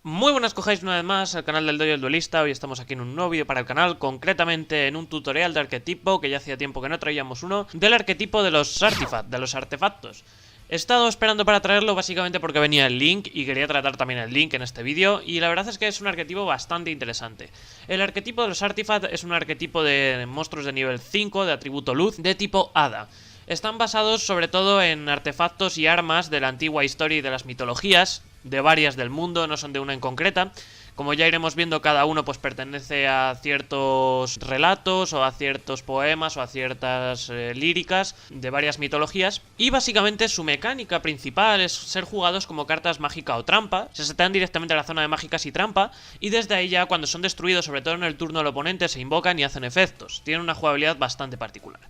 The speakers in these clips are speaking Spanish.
Muy buenas, cojáis una vez más al canal del Dojo del Duelista. Hoy estamos aquí en un nuevo vídeo para el canal, concretamente en un tutorial de arquetipo, que ya hacía tiempo que no traíamos uno, del arquetipo de los artefactos. He estado esperando para traerlo básicamente porque venía el link y quería tratar también el link en este vídeo, y la verdad es que es un arquetipo bastante interesante. El arquetipo de los artefactos es un arquetipo de monstruos de nivel 5, de atributo luz, de tipo hada. Están basados sobre todo en artefactos y armas de la antigua historia y de las mitologías, de varias del mundo, no son de una en concreta. Como ya iremos viendo, cada uno pues pertenece a ciertos relatos o a ciertos poemas o a ciertas líricas de varias mitologías. Y básicamente su mecánica principal es ser jugados como cartas mágica o trampa. Se setean directamente a la zona de mágicas y trampa, y desde ahí ya cuando son destruidos, sobre todo en el turno del oponente, se invocan y hacen efectos. Tienen una jugabilidad bastante particular.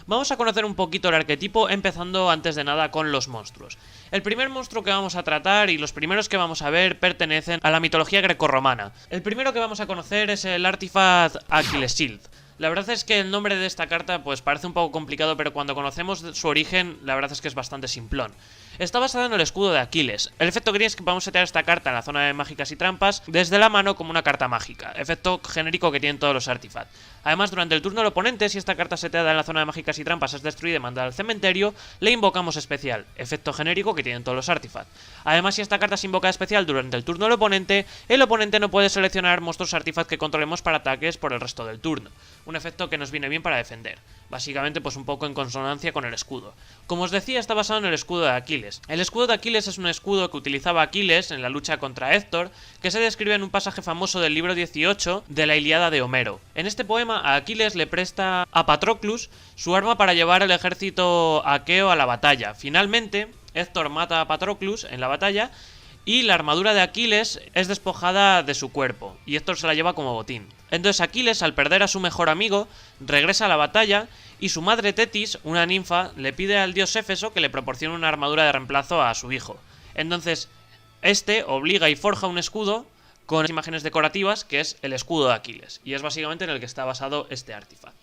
Vamos a conocer un poquito el arquetipo, empezando antes de nada con los monstruos. El primer monstruo que vamos a tratar y los primeros que vamos a ver pertenecen a la mitología grecorromana. El primero que vamos a conocer es el Artifact Achilleshield. La verdad es que el nombre de esta carta pues parece un poco complicado, pero cuando conocemos su origen, la verdad es que es bastante simplón. Está basada en el escudo de Aquiles. El efecto que tiene es que podemos setear esta carta en la zona de mágicas y trampas desde la mano como una carta mágica, efecto genérico que tienen todos los artefactos. Además, durante el turno del oponente, si esta carta seteada en la zona de mágicas y trampas es destruida y mandada al cementerio, le invocamos especial, efecto genérico que tienen todos los artefactos. Además, si esta carta se invoca especial durante el turno del oponente, el oponente no puede seleccionar monstruos artefactos que controlemos para ataques por el resto del turno. Un efecto que nos viene bien para defender. Básicamente pues un poco en consonancia con el escudo. Como os decía, está basado en el escudo de Aquiles. El escudo de Aquiles es un escudo que utilizaba Aquiles en la lucha contra Héctor, que se describe en un pasaje famoso del libro 18 de la Ilíada de Homero. En este poema a Aquiles le presta a Patroclus su arma para llevar el ejército aqueo a la batalla. Finalmente, Héctor mata a Patroclus en la batalla y la armadura de Aquiles es despojada de su cuerpo, y Héctor se la lleva como botín. Entonces Aquiles, al perder a su mejor amigo, regresa a la batalla, y su madre Tetis, una ninfa, le pide al dios Éfeso que le proporcione una armadura de reemplazo a su hijo. Entonces, este obliga y forja un escudo con imágenes decorativas, que es el escudo de Aquiles, y es básicamente en el que está basado este artefacto.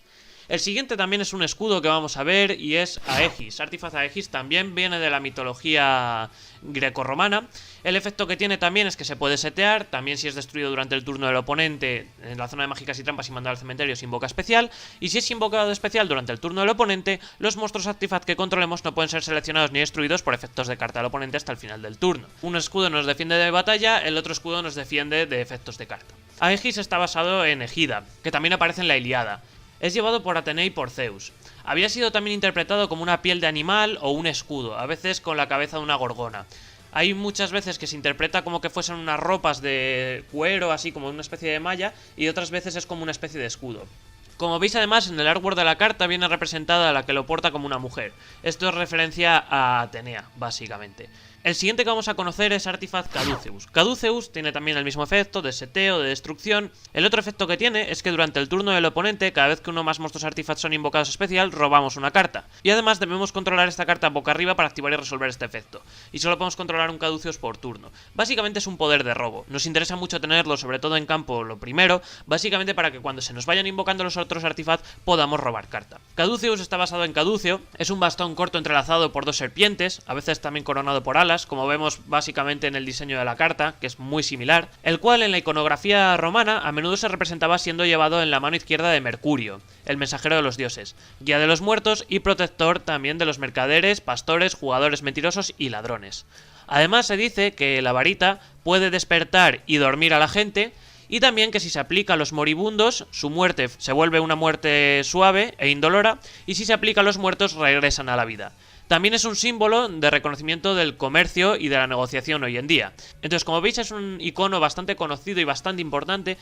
El siguiente también es un escudo que vamos a ver y es Aegis. Artifact Aegis también viene de la mitología grecorromana. El efecto que tiene también es que se puede setear, también si es destruido durante el turno del oponente en la zona de mágicas y trampas y mandado al cementerio se invoca especial, y si es invocado especial durante el turno del oponente, los monstruos artifact que controlemos no pueden ser seleccionados ni destruidos por efectos de carta del oponente hasta el final del turno. Un escudo nos defiende de batalla, el otro escudo nos defiende de efectos de carta. Aegis está basado en Egida, que también aparece en la Ilíada. Es llevado por Atenea y por Zeus. Había sido también interpretado como una piel de animal o un escudo, a veces con la cabeza de una gorgona. Hay muchas veces que se interpreta como que fuesen unas ropas de cuero, así como una especie de malla, y otras veces es como una especie de escudo. Como veis, además, en el artwork de la carta viene representada la que lo porta como una mujer. Esto es referencia a Atenea, básicamente. El siguiente que vamos a conocer es Artifact Caduceus. Caduceus tiene también el mismo efecto de seteo, de destrucción. El otro efecto que tiene es que durante el turno del oponente, cada vez que uno o más monstruos artifacts son invocados especial, robamos una carta. Y además debemos controlar esta carta boca arriba para activar y resolver este efecto. Y solo podemos controlar un Caduceus por turno. Básicamente es un poder de robo. Nos interesa mucho tenerlo, sobre todo en campo, lo primero, básicamente para que cuando se nos vayan invocando los otros artifacts podamos robar carta. Caduceus está basado en Caduceo, es un bastón corto entrelazado por dos serpientes, a veces también coronado por alas, como vemos básicamente en el diseño de la carta, que es muy similar, el cual en la iconografía romana a menudo se representaba siendo llevado en la mano izquierda de Mercurio, el mensajero de los dioses, guía de los muertos y protector también de los mercaderes, pastores, jugadores mentirosos y ladrones. Además se dice que la varita puede despertar y dormir a la gente, y también que si se aplica a los moribundos, su muerte se vuelve una muerte suave e indolora, y si se aplica a los muertos regresan a la vida. También es un símbolo de reconocimiento del comercio y de la negociación hoy en día. Entonces, como veis, es un icono bastante conocido y bastante importante,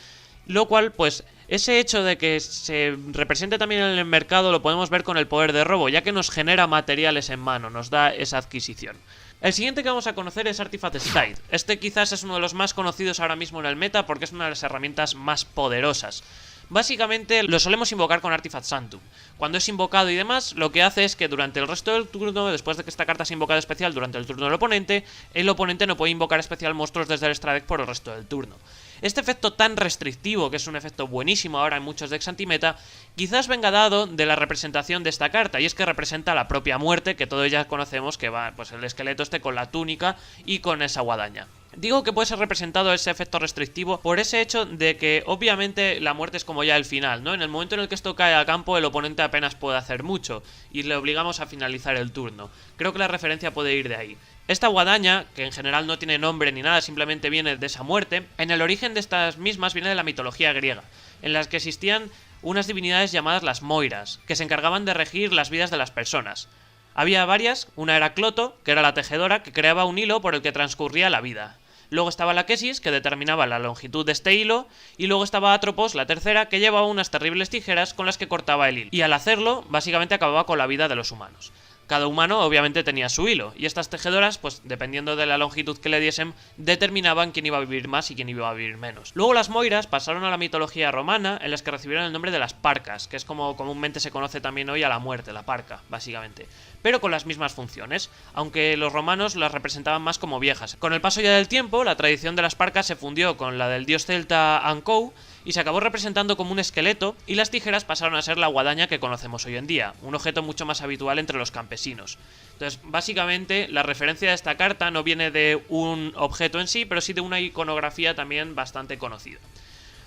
lo cual, pues, ese hecho de que se represente también en el mercado lo podemos ver con el poder de robo, ya que nos genera materiales en mano, nos da esa adquisición. El siguiente que vamos a conocer es Artifact Stide. Este quizás es uno de los más conocidos ahora mismo en el meta porque es una de las herramientas más poderosas. Básicamente lo solemos invocar con Artifact Sanctum. Cuando es invocado y demás, lo que hace es que durante el resto del turno, después de que esta carta sea invocada especial durante el turno del oponente, el oponente no puede invocar especial monstruos desde el extra deck por el resto del turno. Este efecto tan restrictivo, que es un efecto buenísimo ahora en muchos decks antimeta, quizás venga dado de la representación de esta carta, y es que representa la propia muerte, que todos ya conocemos, que va pues el esqueleto este con la túnica y con esa guadaña. Digo que puede ser representado ese efecto restrictivo por ese hecho de que obviamente la muerte es como ya el final, ¿no? En el momento en el que esto cae a campo, el oponente apenas puede hacer mucho y le obligamos a finalizar el turno. Creo que la referencia puede ir de ahí. Esta guadaña, que en general no tiene nombre ni nada, simplemente viene de esa muerte, en el origen de estas mismas viene de la mitología griega, en las que existían unas divinidades llamadas las Moiras, que se encargaban de regir las vidas de las personas. Había varias, una era Cloto, que era la tejedora, que creaba un hilo por el que transcurría la vida. Luego estaba la Quesis, que determinaba la longitud de este hilo, y luego estaba Atropos, la tercera, que llevaba unas terribles tijeras con las que cortaba el hilo. Y al hacerlo, básicamente acababa con la vida de los humanos. Cada humano obviamente tenía su hilo, y estas tejedoras, pues dependiendo de la longitud que le diesen, determinaban quién iba a vivir más y quién iba a vivir menos. Luego las Moiras pasaron a la mitología romana, en las que recibieron el nombre de las Parcas, que es como comúnmente se conoce también hoy a la muerte, la parca, básicamente, pero con las mismas funciones, aunque los romanos las representaban más como viejas. Con el paso ya del tiempo, la tradición de las Parcas se fundió con la del dios celta Ancou, y se acabó representando como un esqueleto, y las tijeras pasaron a ser la guadaña que conocemos hoy en día, un objeto mucho más habitual entre los campesinos. Entonces, básicamente, la referencia de esta carta no viene de un objeto en sí, pero sí de una iconografía también bastante conocida.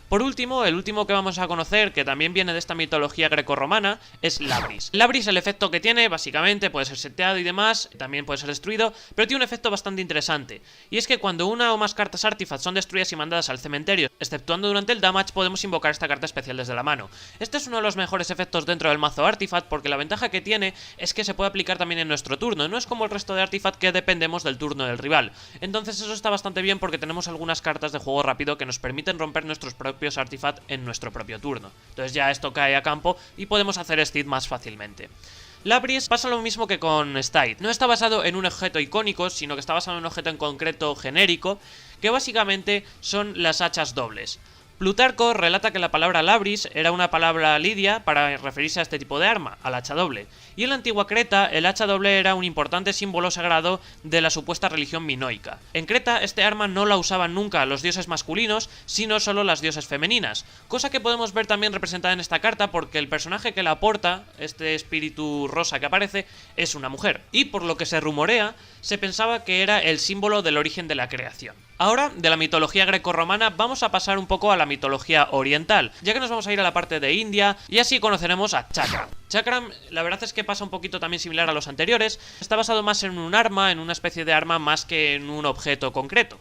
Por último, el último que vamos a conocer, que también viene de esta mitología grecorromana, es Labris. Labris, el efecto que tiene, básicamente, puede ser seteado y demás, también puede ser destruido, pero tiene un efecto bastante interesante. Y es que cuando una o más cartas Artifact son destruidas y mandadas al cementerio, exceptuando durante el damage, podemos invocar esta carta especial desde la mano. Este es uno de los mejores efectos dentro del mazo Artifact, porque la ventaja que tiene es que se puede aplicar también en nuestro turno, no es como el resto de Artifact que dependemos del turno del rival. Entonces eso está bastante bien porque tenemos algunas cartas de juego rápido que nos permiten romper nuestros propios Artifact en nuestro propio turno. Entonces ya esto cae a campo y podemos hacer Steed más fácilmente. Labris pasa lo mismo que con Steed. No está basado en un objeto icónico, sino que está basado en un objeto en concreto genérico, que básicamente son las hachas dobles. Plutarco relata que la palabra labris era una palabra lidia para referirse a este tipo de arma, al hacha doble, y en la antigua Creta el hacha doble era un importante símbolo sagrado de la supuesta religión minoica. En Creta este arma no la usaban nunca los dioses masculinos, sino solo las diosas femeninas, cosa que podemos ver también representada en esta carta porque el personaje que la aporta, este espíritu rosa que aparece, es una mujer, y por lo que se rumorea, se pensaba que era el símbolo del origen de la creación. Ahora, de la mitología grecorromana, vamos a pasar un poco a la mitología oriental, ya que nos vamos a ir a la parte de India, y así conoceremos a Chakram. Chakram, la verdad es que pasa un poquito también similar a los anteriores, está basado más en un arma, en una especie de arma más que en un objeto concreto.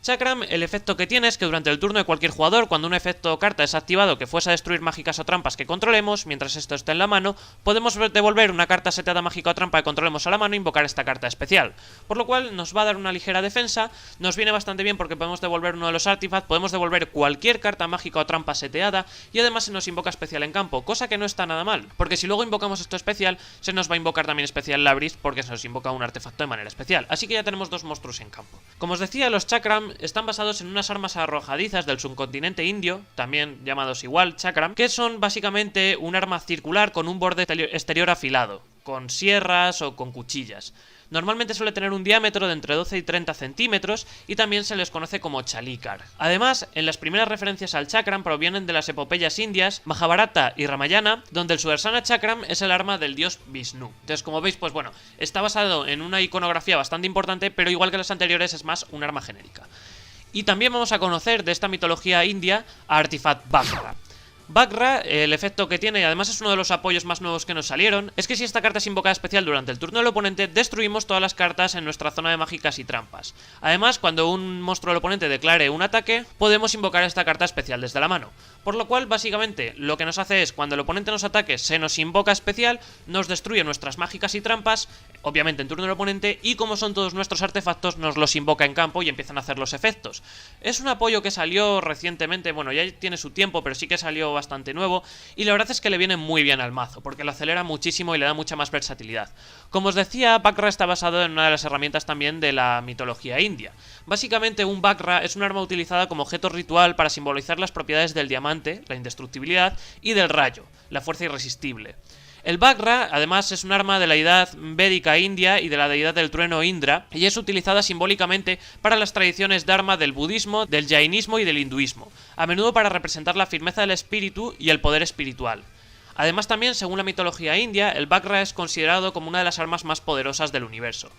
Chakram, el efecto que tiene es que durante el turno de cualquier jugador, cuando un efecto o carta es activado que fuese a destruir mágicas o trampas que controlemos, mientras esto esté en la mano, podemos devolver una carta seteada mágica o trampa que controlemos a la mano e invocar esta carta especial. Por lo cual nos va a dar una ligera defensa, nos viene bastante bien porque podemos devolver uno de los artifacts, podemos devolver cualquier carta mágica o trampa seteada y además se nos invoca especial en campo, cosa que no está nada mal, porque si luego invocamos esto especial, se nos va a invocar también especial Labris porque se nos invoca un artefacto de manera especial, así que ya tenemos dos monstruos en campo. Como os decía, los Chakram están basados en unas armas arrojadizas del subcontinente indio, también llamados igual Chakram, que son básicamente un arma circular con un borde exterior afilado, con sierras o con cuchillas. Normalmente suele tener un diámetro de entre 12 y 30 centímetros y también se les conoce como Chalikar. Además, en las primeras referencias al Chakram provienen de las epopeyas indias, Mahabharata y Ramayana, donde el Sudarsana Chakram es el arma del dios Vishnu. Entonces, como veis, pues bueno, está basado en una iconografía bastante importante, pero igual que las anteriores es más un arma genérica. Y también vamos a conocer de esta mitología india a Artifact Bagra. Bagra, el efecto que tiene, y además es uno de los apoyos más nuevos que nos salieron, es que si esta carta es invocada especial durante el turno del oponente, destruimos todas las cartas en nuestra zona de mágicas y trampas. Además, cuando un monstruo del oponente declare un ataque, podemos invocar esta carta especial desde la mano. Por lo cual, básicamente, lo que nos hace es, cuando el oponente nos ataque, se nos invoca especial, nos destruye nuestras mágicas y trampas, obviamente en turno del oponente, y como son todos nuestros artefactos, nos los invoca en campo y empiezan a hacer los efectos. Es un apoyo que salió recientemente, bueno, ya tiene su tiempo, pero sí que salió bastante nuevo, y la verdad es que le viene muy bien al mazo, porque lo acelera muchísimo y le da mucha más versatilidad. Como os decía, Bagra está basado en una de las herramientas también de la mitología india. Básicamente un Bagra es un arma utilizada como objeto ritual para simbolizar las propiedades del diamante, la indestructibilidad, y del rayo, la fuerza irresistible. El Bagra, además, es un arma de la deidad védica india y de la deidad del trueno Indra, y es utilizada simbólicamente para las tradiciones dharma del budismo, del jainismo y del hinduismo, a menudo para representar la firmeza del espíritu y el poder espiritual. Además también, según la mitología india, el Bagra es considerado como una de las armas más poderosas del universo.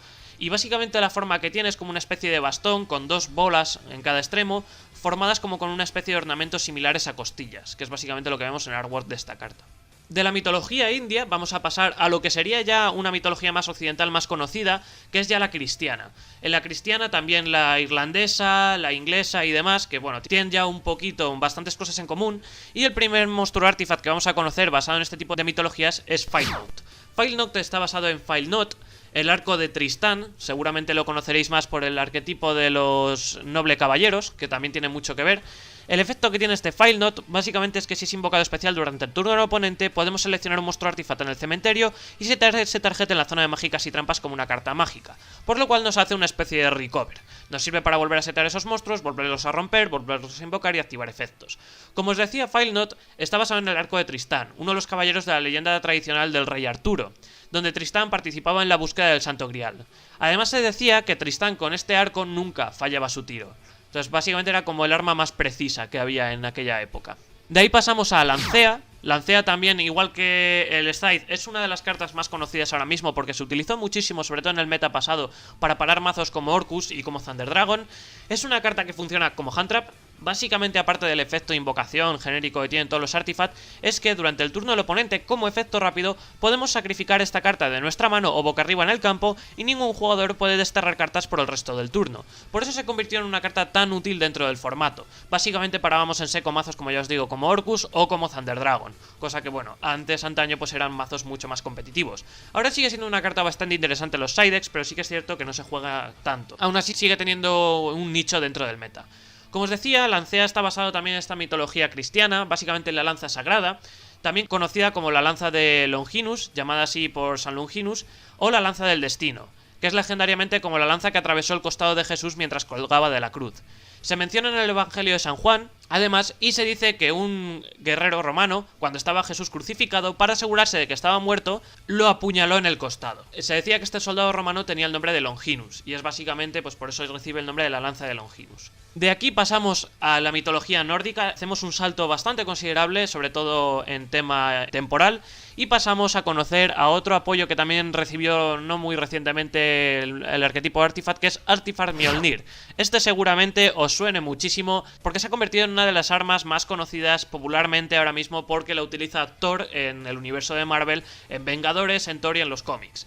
y básicamente la forma que tiene es como una especie de bastón con dos bolas en cada extremo, formadas como con una especie de ornamentos similares a costillas, que es básicamente lo que vemos en el artwork de esta carta. De la mitología india vamos a pasar a lo que sería ya una mitología más occidental, más conocida, que es ya la cristiana. En la cristiana también la irlandesa, la inglesa y demás, que bueno, tienen ya un poquito, bastantes cosas en común, y el primer monstruo artifact que vamos a conocer basado en este tipo de mitologías es Filenaut. Filenaut está basado en Failnaught, el arco de Tristán, seguramente lo conoceréis más por el arquetipo de los noble caballeros, que también tiene mucho que ver. El efecto que tiene este Filenaut básicamente es que si es invocado especial durante el turno del oponente, podemos seleccionar un monstruo artefacto en el cementerio y setear ese tarjeta en la zona de mágicas y trampas como una carta mágica, por lo cual nos hace una especie de recover. Nos sirve para volver a setear esos monstruos, volverlos a romper, volverlos a invocar y activar efectos. Como os decía, Filenaut está basado en el arco de Tristán, uno de los caballeros de la leyenda tradicional del rey Arturo, donde Tristán participaba en la búsqueda del Santo Grial. Además se decía que Tristán con este arco nunca fallaba su tiro. Entonces básicamente era como el arma más precisa que había en aquella época. De ahí pasamos a Lancea. Lancea también, igual que el Scythe, es una de las cartas más conocidas ahora mismo porque se utilizó muchísimo, sobre todo en el meta pasado, para parar mazos como Orcus y como Thunder Dragon. Es una carta que funciona como hand trap. Básicamente, aparte del efecto de invocación genérico que tienen todos los artifacts, es que durante el turno del oponente, como efecto rápido, podemos sacrificar esta carta de nuestra mano o boca arriba en el campo y ningún jugador puede desterrar cartas por el resto del turno. Por eso se convirtió en una carta tan útil dentro del formato. Básicamente parábamos en seco mazos, como ya os digo, como Orcus o como Thunder Dragon, cosa que bueno, antaño pues eran mazos mucho más competitivos. Ahora sigue siendo una carta bastante interesante en los sidecks, pero sí que es cierto que no se juega tanto. Aún así sigue teniendo un nicho dentro del meta. Como os decía, Lancea está basado también en esta mitología cristiana, básicamente en la lanza sagrada, también conocida como la lanza de Longinus, llamada así por San Longinus, o la lanza del destino, que es legendariamente como la lanza que atravesó el costado de Jesús mientras colgaba de la cruz. Se menciona en el Evangelio de San Juan, además, y se dice que un guerrero romano, cuando estaba Jesús crucificado, para asegurarse de que estaba muerto, lo apuñaló en el costado. Se decía que este soldado romano tenía el nombre de Longinus, y es básicamente, pues por eso recibe el nombre de la lanza de Longinus. De aquí pasamos a la mitología nórdica, hacemos un salto bastante considerable, sobre todo en tema temporal, y pasamos a conocer a otro apoyo que también recibió no muy recientemente el arquetipo Artifact, que es Artifact Mjolnir. Este seguramente os suene muchísimo porque se ha convertido en una de las armas más conocidas popularmente ahora mismo porque la utiliza Thor en el universo de Marvel, en Vengadores, en Thor y en los cómics.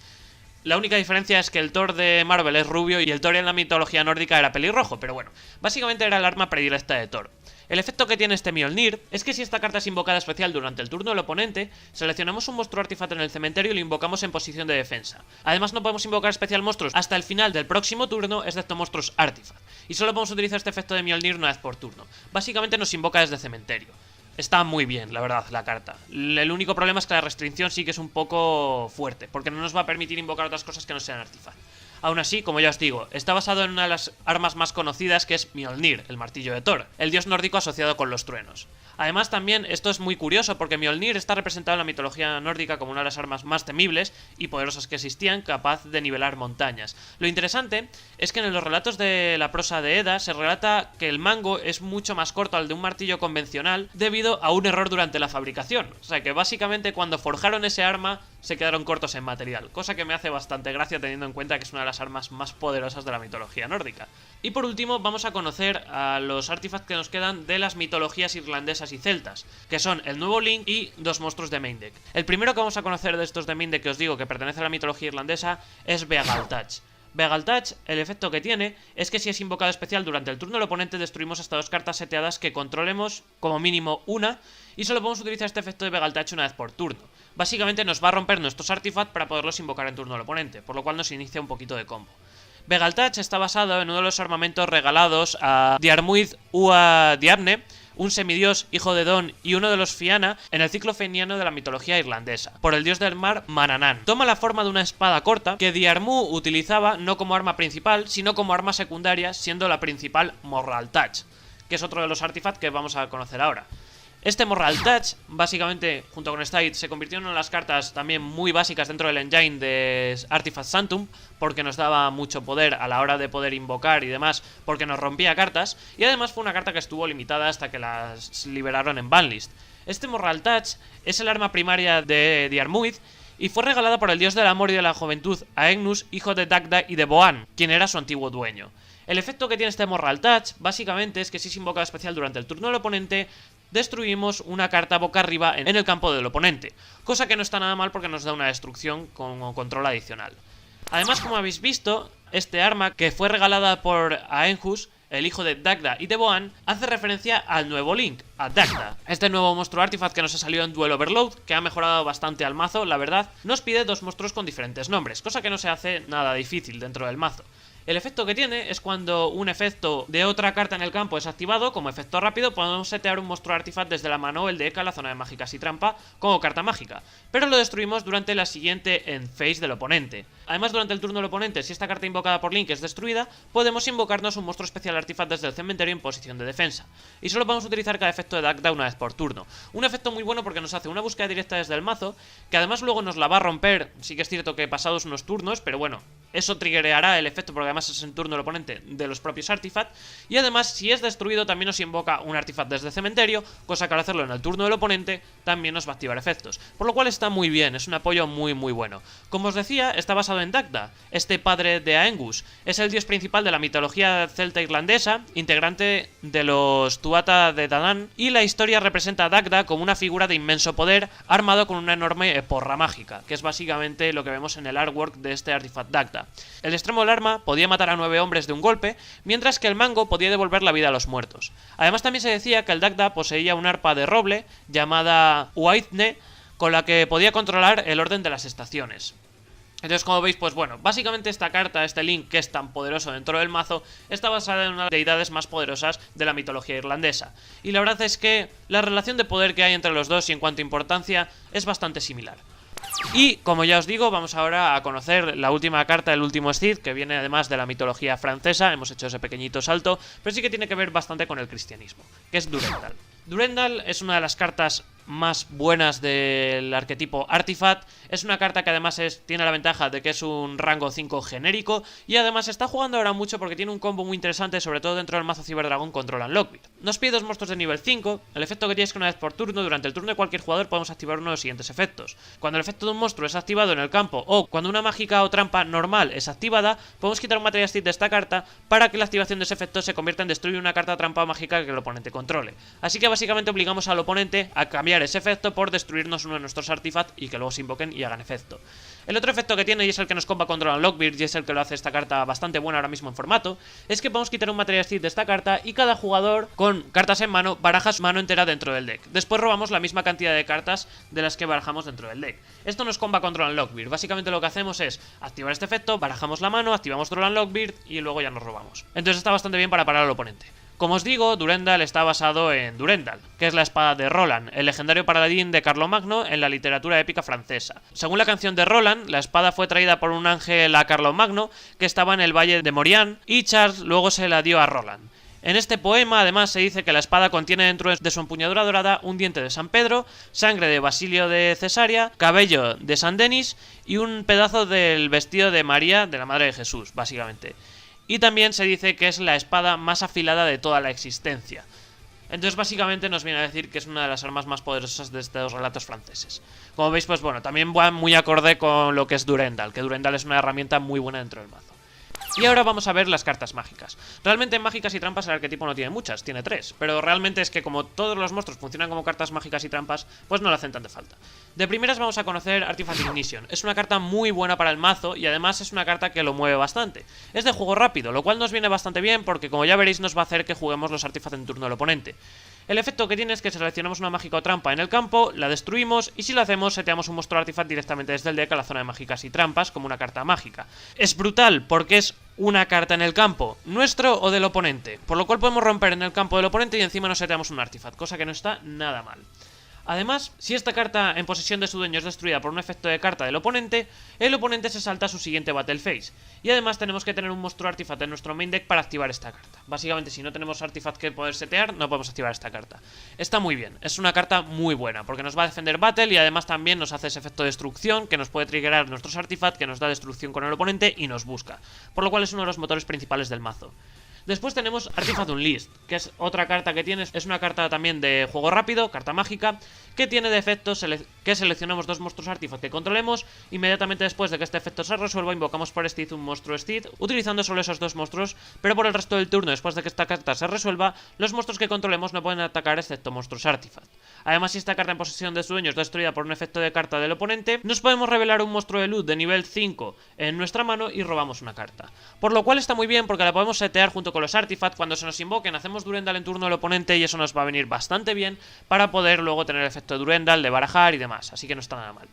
La única diferencia es que el Thor de Marvel es rubio y el Thor en la mitología nórdica era pelirrojo, pero bueno, básicamente era el arma predilecta de Thor. El efecto que tiene este Mjolnir es que si esta carta es invocada especial durante el turno del oponente, seleccionamos un monstruo artefacto en el cementerio y lo invocamos en posición de defensa. Además no podemos invocar especial monstruos hasta el final del próximo turno, excepto monstruos artifact. Y solo podemos utilizar este efecto de Mjolnir una vez por turno. Básicamente nos invoca desde cementerio. Está muy bien, la verdad, la carta. El único problema es que la restricción sí que es un poco fuerte, porque no nos va a permitir invocar otras cosas que no sean artifact. Aún así, como ya os digo, está basado en una de las armas más conocidas, que es Mjolnir, el martillo de Thor, el dios nórdico asociado con los truenos. Además también esto es muy curioso porque Mjolnir está representado en la mitología nórdica como una de las armas más temibles y poderosas que existían, capaz de nivelar montañas. Lo interesante es que en los relatos de la prosa de Edda se relata que el mango es mucho más corto al de un martillo convencional debido a un error durante la fabricación. O sea que básicamente cuando forjaron ese arma se quedaron cortos en material, cosa que me hace bastante gracia teniendo en cuenta que es una de las armas más poderosas de la mitología nórdica. Y por último vamos a conocer a los artefactos que nos quedan de las mitologías irlandesas y celtas, que son el nuevo Link y dos monstruos de main deck. El primero que vamos a conocer de estos de main deck que os digo que pertenece a la mitología irlandesa es Beagaltach. Beagaltach, el efecto que tiene es que si es invocado especial durante el turno del oponente destruimos hasta dos cartas seteadas que controlemos como mínimo una y solo podemos utilizar este efecto de Beagaltach una vez por turno. Básicamente nos va a romper nuestros artefactos para poderlos invocar en turno del oponente, por lo cual nos inicia un poquito de combo. Beagaltach está basado en uno de los armamentos regalados a Diarmuid Ua Diabne, un semidios, hijo de Don y uno de los Fianna en el ciclo feniano de la mitología irlandesa, por el dios del mar Manannan. Toma la forma de una espada corta que Diarmu utilizaba no como arma principal, sino como arma secundaria, siendo la principal Morraltach, que es otro de los artefactos que vamos a conocer ahora. Este Morraltach, básicamente, junto con Scythe, se convirtió en una de las cartas también muy básicas dentro del engine de Artifact Sanctum, porque nos daba mucho poder a la hora de poder invocar y demás, porque nos rompía cartas, y además fue una carta que estuvo limitada hasta que las liberaron en banlist. Este Morraltach es el arma primaria de Diarmuid, y fue regalada por el dios del amor y de la juventud Aengus, hijo de Dagda y de Boan, quien era su antiguo dueño. El efecto que tiene este Mortal Touch, básicamente, es que si es invocado especial durante el turno del oponente, destruimos una carta boca arriba en el campo del oponente, cosa que no está nada mal porque nos da una destrucción con control adicional. Además, como habéis visto, este arma, que fue regalada por Aengus, el hijo de Dagda y de Boan, hace referencia al nuevo Link, a Dagda. Este nuevo monstruo artifact que nos ha salido en Duel Overload, que ha mejorado bastante al mazo, la verdad, nos pide dos monstruos con diferentes nombres, cosa que no se hace nada difícil dentro del mazo. El efecto que tiene es cuando un efecto de otra carta en el campo es activado, como efecto rápido, podemos setear un monstruo artifact desde la mano o el deck a la zona de mágicas y trampa como carta mágica, pero lo destruimos durante la siguiente end phase del oponente. Además, durante el turno del oponente, si esta carta invocada por Link es destruida, podemos invocarnos un monstruo especial artifact desde el cementerio en posición de defensa, y solo podemos utilizar cada efecto de Dagda una vez por turno. Un efecto muy bueno porque nos hace una búsqueda directa desde el mazo, que además luego nos la va a romper, sí que es cierto que pasados unos turnos, pero bueno, eso triggereará el efecto porque además es en turno del oponente de los propios artifacts. Y además, si es destruido, también nos invoca un artifact desde el cementerio, cosa que al hacerlo en el turno del oponente también nos va a activar efectos. Por lo cual está muy bien, es un apoyo muy bueno. Como os decía, está basado en Dagda. Este padre de Aengus es el dios principal de la mitología celta irlandesa, integrante de los Tuatha de Danann, y la historia representa a Dagda como una figura de inmenso poder, armado con una enorme porra mágica, que es básicamente lo que vemos en el artwork de este artifact Dagda. El extremo del arma podía matar a 9 hombres de un golpe, mientras que el mango podía devolver la vida a los muertos. Además, también se decía que el Dagda poseía un arpa de roble llamada Uaithne, con la que podía controlar el orden de las estaciones. Entonces, como veis, pues bueno, básicamente esta carta, este Link que es tan poderoso dentro del mazo, está basada en una de las deidades más poderosas de la mitología irlandesa. Y la verdad es que la relación de poder que hay entre los dos y en cuanto a importancia es bastante similar. Y, como ya os digo, vamos ahora a conocer la última carta del último Sith, que viene además de la mitología francesa. Hemos hecho ese pequeñito salto, pero sí que tiene que ver bastante con el cristianismo, que es Durendal. Durendal es una de las cartas más buenas del arquetipo Artifact. Es una carta que además tiene la ventaja de que es un rango 5 genérico, y además está jugando ahora mucho porque tiene un combo muy interesante, sobre todo dentro del mazo Cyberdragon contra Lockbit. Nos pide dos monstruos de nivel 5. El efecto que tiene es que una vez por turno, durante el turno de cualquier jugador, podemos activar uno de los siguientes efectos. Cuando el efecto de un monstruo es activado en el campo, o cuando una mágica o trampa normal es activada, podemos quitar un Material State de esta carta para que la activación de ese efecto se convierta en destruir una carta, trampa o mágica que el oponente controle. Así que básicamente obligamos al oponente a cambiar ese efecto por destruirnos uno de nuestros artifacts y que luego se invoquen y hagan efecto. El otro efecto que tiene, y es el que nos comba contra Lockbird, y es el que lo hace esta carta bastante buena ahora mismo en formato, es que podemos quitar un Material State de esta carta y cada jugador con cartas en mano baraja su mano entera dentro del deck. Después robamos la misma cantidad de cartas de las que barajamos dentro del deck. Esto nos comba contra Lockbird. Básicamente lo que hacemos es activar este efecto, barajamos la mano, activamos Drolan Lockbird y luego ya nos robamos. Entonces está bastante bien para parar al oponente. Como os digo, Durendal está basado en Durendal, que es la espada de Roland, el legendario paladín de Carlomagno en la literatura épica francesa. Según la canción de Roland, la espada fue traída por un ángel a Carlomagno que estaba en el valle de Morian, y Charles luego se la dio a Roland. En este poema, además, se dice que la espada contiene dentro de su empuñadura dorada un diente de San Pedro, sangre de Basilio de Cesarea, cabello de San Denis y un pedazo del vestido de María, de la Madre de Jesús, básicamente. Y también se dice que es la espada más afilada de toda la existencia. Entonces básicamente nos viene a decir que es una de las armas más poderosas de estos relatos franceses. Como veis, pues bueno, también va muy acorde con lo que es Durendal, que Durendal es una herramienta muy buena dentro del mazo. Y ahora vamos a ver las cartas mágicas. Realmente en mágicas y trampas el arquetipo no tiene muchas, tiene 3. Pero realmente es que como todos los monstruos funcionan como cartas mágicas y trampas, pues no le hacen tanta falta. De primeras vamos a conocer Artifact Ignition. Es una carta muy buena para el mazo y además es una carta que lo mueve bastante. Es de juego rápido, lo cual nos viene bastante bien porque, como ya veréis, nos va a hacer que juguemos los artefactos en turno del oponente. El efecto que tiene es que seleccionamos una mágica o trampa en el campo, la destruimos y si lo hacemos seteamos un monstruo artifact directamente desde el deck a la zona de mágicas y trampas como una carta mágica. Es brutal porque es una carta en el campo, nuestro o del oponente, por lo cual podemos romper en el campo del oponente y encima nos seteamos un artifact, cosa que no está nada mal. Además, si esta carta en posesión de su dueño es destruida por un efecto de carta del oponente, el oponente se salta a su siguiente battle phase. Y además tenemos que tener un monstruo artifact en nuestro main deck para activar esta carta. Básicamente, si no tenemos artifact que poder setear, no podemos activar esta carta. Está muy bien, es una carta muy buena, porque nos va a defender battle y además también nos hace ese efecto de destrucción que nos puede triggerar nuestros artifacts, que nos da destrucción con el oponente y nos busca. Por lo cual es uno de los motores principales del mazo. Después tenemos Artifact Unleashed, que es otra carta que tienes. Es una carta también de juego rápido, carta mágica, que tiene de efecto que seleccionamos 2 monstruos Artifact que controlemos. Inmediatamente después de que este efecto se resuelva, invocamos por Steed un monstruo Steed, utilizando solo esos 2 monstruos, pero por el resto del turno, después de que esta carta se resuelva, los monstruos que controlemos no pueden atacar excepto monstruos Artifact. Además, si esta carta en posesión de su dueño es destruida por un efecto de carta del oponente, nos podemos revelar un monstruo de loot de nivel 5 en nuestra mano y robamos una carta. Por lo cual está muy bien porque la podemos setear junto con los Artifact. Cuando se nos invoquen, hacemos Durendal en turno del oponente y eso nos va a venir bastante bien para poder luego tener el efecto de Durendal, de barajar y demás, así que no está nada mal.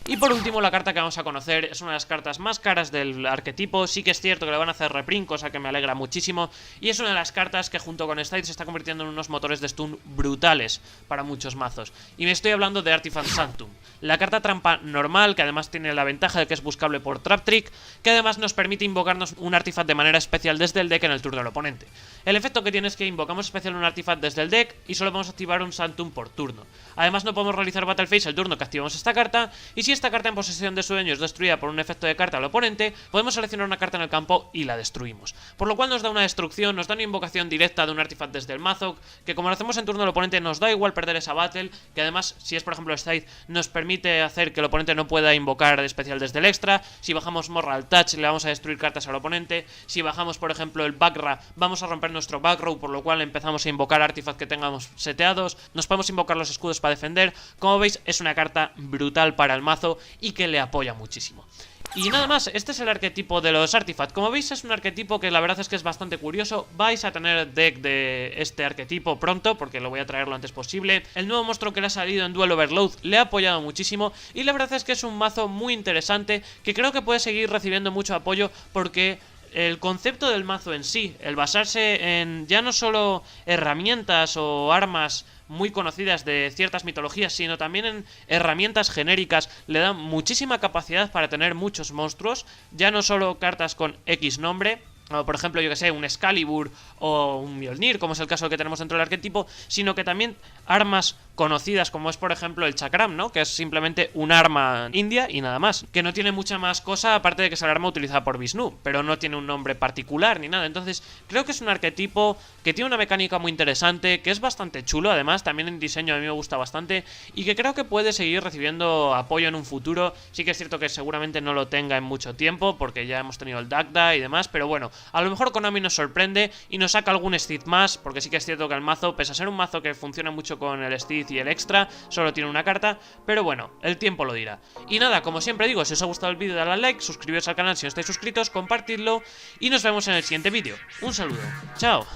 Y por último, la carta que vamos a conocer es una de las cartas más caras del arquetipo. Sí que es cierto que le van a hacer reprint, cosa que me alegra muchísimo. Y es una de las cartas que junto con Steed se está convirtiendo en unos motores de stun brutales para muchos mazos. Y me estoy hablando de Artifact Sanctum, la carta trampa normal, que además tiene la ventaja de que es buscable por Trap Trick, que además nos permite invocarnos un artifact de manera especial desde el deck en el turno del oponente. El efecto que tiene es que invocamos especial un artifact desde el deck y solo podemos activar un Sanctum por turno. Además no podemos realizar Battle Phase el turno que activamos esta carta, y si esta carta en posesión de su dueño es destruida por un efecto de carta al oponente, podemos seleccionar una carta en el campo y la destruimos. Por lo cual nos da una destrucción, nos da una invocación directa de un artifact desde el mazo, que como lo hacemos en turno del oponente nos da igual perder esa battle, que además, si es por ejemplo Steed, nos permite hacer que el oponente no pueda invocar especial desde el extra. Si bajamos Moral Touch le vamos a destruir cartas al oponente. Si bajamos por ejemplo el Backra, vamos a romper nuestro Backrow, por lo cual empezamos a invocar artifacts que tengamos seteados. Nos podemos invocar los escudos para defender. Como veis, es una carta brutal para el mazo y que le apoya muchísimo. Y nada más, este es el arquetipo de los Artifact. Como veis, es un arquetipo que la verdad es que es bastante curioso. Vais a tener deck de este arquetipo pronto, porque lo voy a traer lo antes posible. El nuevo monstruo que le ha salido en Duel Overload le ha apoyado muchísimo, y la verdad es que es un mazo muy interesante, que creo que puede seguir recibiendo mucho apoyo, porque el concepto del mazo en sí, el basarse en ya no solo herramientas o armas muy conocidas de ciertas mitologías, sino también en herramientas genéricas, le da muchísima capacidad para tener muchos monstruos, ya no solo cartas con X nombre, o por ejemplo, yo que sé, un Excalibur o un Mjolnir, como es el caso que tenemos dentro del arquetipo, sino que también armas conocidas, como es por ejemplo el Chakram, ¿no? Que es simplemente un arma india y nada más, que no tiene mucha más cosa aparte de que es el arma utilizada por Vishnu, pero no tiene un nombre particular ni nada. Entonces creo que es un arquetipo que tiene una mecánica muy interesante, que es bastante chulo, además también en diseño a mí me gusta bastante, y que creo que puede seguir recibiendo apoyo en un futuro. Sí que es cierto que seguramente no lo tenga en mucho tiempo, porque ya hemos tenido el Dagda y demás, pero bueno, a lo mejor Konami nos sorprende y nos saca algún Steed más, porque sí que es cierto que el mazo, pese a ser un mazo que funciona mucho con el Steed y el extra, solo tiene una carta, pero bueno, el tiempo lo dirá. Y nada, como siempre digo, si os ha gustado el vídeo, dadle al like, suscribiros al canal si no estáis suscritos, compartidlo y nos vemos en el siguiente vídeo. Un saludo, chao.